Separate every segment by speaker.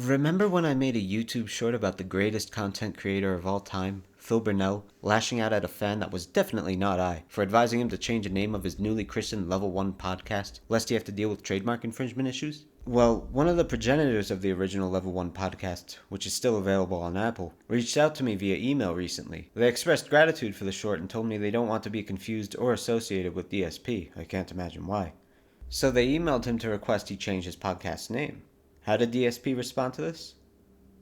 Speaker 1: Remember when I made a YouTube short about the greatest content creator of all time, Phil Burnell, lashing out at a fan that was definitely not I, for advising him to change the name of his newly christened Level 1 podcast, lest he have to deal with trademark infringement issues? Well, one of the progenitors of the original Level 1 podcast, which is still available on Apple, reached out to me via email recently. They expressed gratitude for the short and told me they don't want to be confused or associated with DSP. I can't imagine why. So they emailed him to request he change his podcast's name. How did DSP respond to this?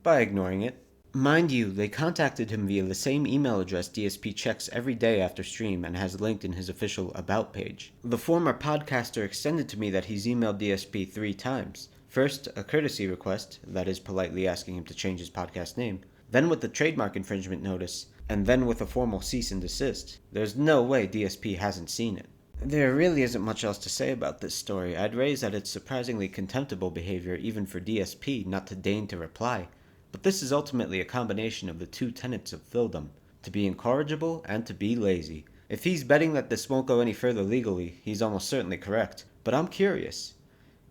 Speaker 1: By ignoring it. Mind you, they contacted him via the same email address DSP checks every day after stream and has linked in his official About page. The former podcaster extended to me that he's emailed DSP 3 times. First, a courtesy request, that is politely asking him to change his podcast name, then with the trademark infringement notice, and then with a formal cease and desist. There's no way DSP hasn't seen it. There really isn't much else to say about this story. I'd raise that it's surprisingly contemptible behavior even for DSP not to deign to reply. But this is ultimately a combination of the two tenets of Phildom, to be incorrigible and to be lazy. If he's betting that this won't go any further legally, he's almost certainly correct. But I'm curious.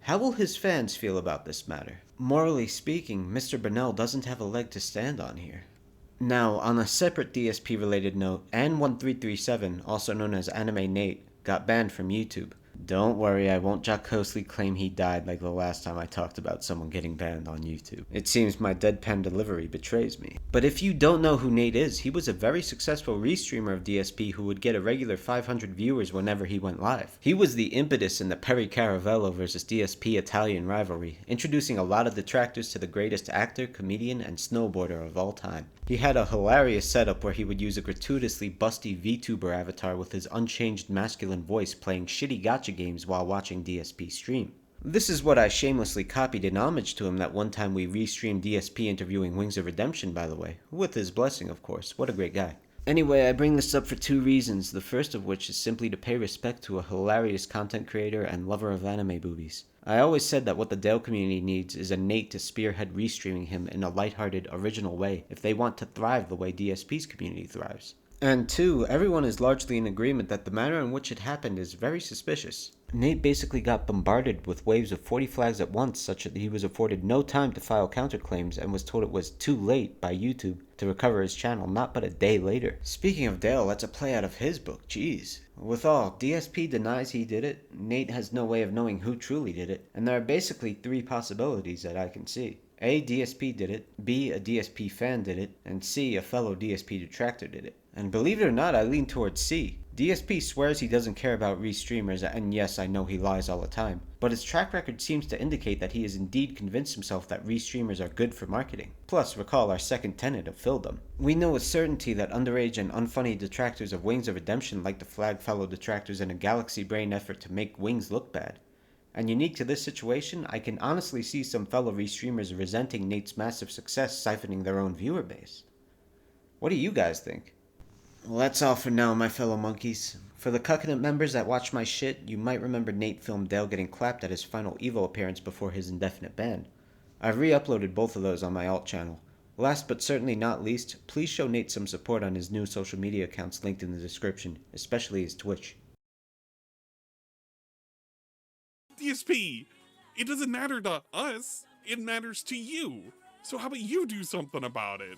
Speaker 1: How will his fans feel about this matter? Morally speaking, Mr. Burnell doesn't have a leg to stand on here. Now, on a separate DSP-related note, An1337, also known as Anime Nate, got banned from YouTube. Don't worry, I won't jocosely claim he died like the last time I talked about someone getting banned on YouTube. It seems my deadpan delivery betrays me. But if you don't know who Nate is, he was a very successful restreamer of DSP who would get a regular 500 viewers whenever he went live. He was the impetus in the Perry Caravello vs DSP Italian rivalry, introducing a lot of detractors to the greatest actor, comedian, and snowboarder of all time. He had a hilarious setup where he would use a gratuitously busty VTuber avatar with his unchanged masculine voice playing shitty gacha games while watching DSP stream. This is what I shamelessly copied in homage to him that one time we restreamed DSP interviewing Wings of Redemption, by the way. With his blessing, of course. What a great guy. Anyway, I bring this up for two reasons, the first of which is simply to pay respect to a hilarious content creator and lover of anime boobies. I always said that what the Dale community needs is a Nate to spearhead restreaming him in a lighthearted, original way if they want to thrive the way DSP's community thrives. And two, everyone is largely in agreement that the manner in which it happened is very suspicious. Nate basically got bombarded with waves of 40 flags at once, such that he was afforded no time to file counterclaims and was told it was too late by YouTube to recover his channel not but a day later. Speaking of Dale, that's a play out of his book, jeez. With all, DSP denies he did it, Nate has no way of knowing who truly did it, and there are basically three possibilities that I can see. A, DSP did it, B, a DSP fan did it, and C, a fellow DSP detractor did it. And believe it or not, I lean towards C. DSP swears he doesn't care about restreamers, and yes, I know he lies all the time, but his track record seems to indicate that he has indeed convinced himself that restreamers are good for marketing. Plus, recall our second tenet of Phildom. We know with certainty that underage and unfunny detractors of Wings of Redemption like to flag fellow detractors in a galaxy brain effort to make Wings look bad. And unique to this situation, I can honestly see some fellow restreamers resenting Nate's massive success siphoning their own viewer base. What do you guys think? Well, that's all for now, my fellow monkeys. For the Cuckinut members that watch my shit, you might remember Nate filmed Dale getting clapped at his final Evo appearance before his indefinite ban. I've re-uploaded both of those on my alt channel. Last but certainly not least, please show Nate some support on his new social media accounts linked in the description, especially his Twitch.
Speaker 2: DSP, it doesn't matter to us, it matters to you. So how about you do something about it?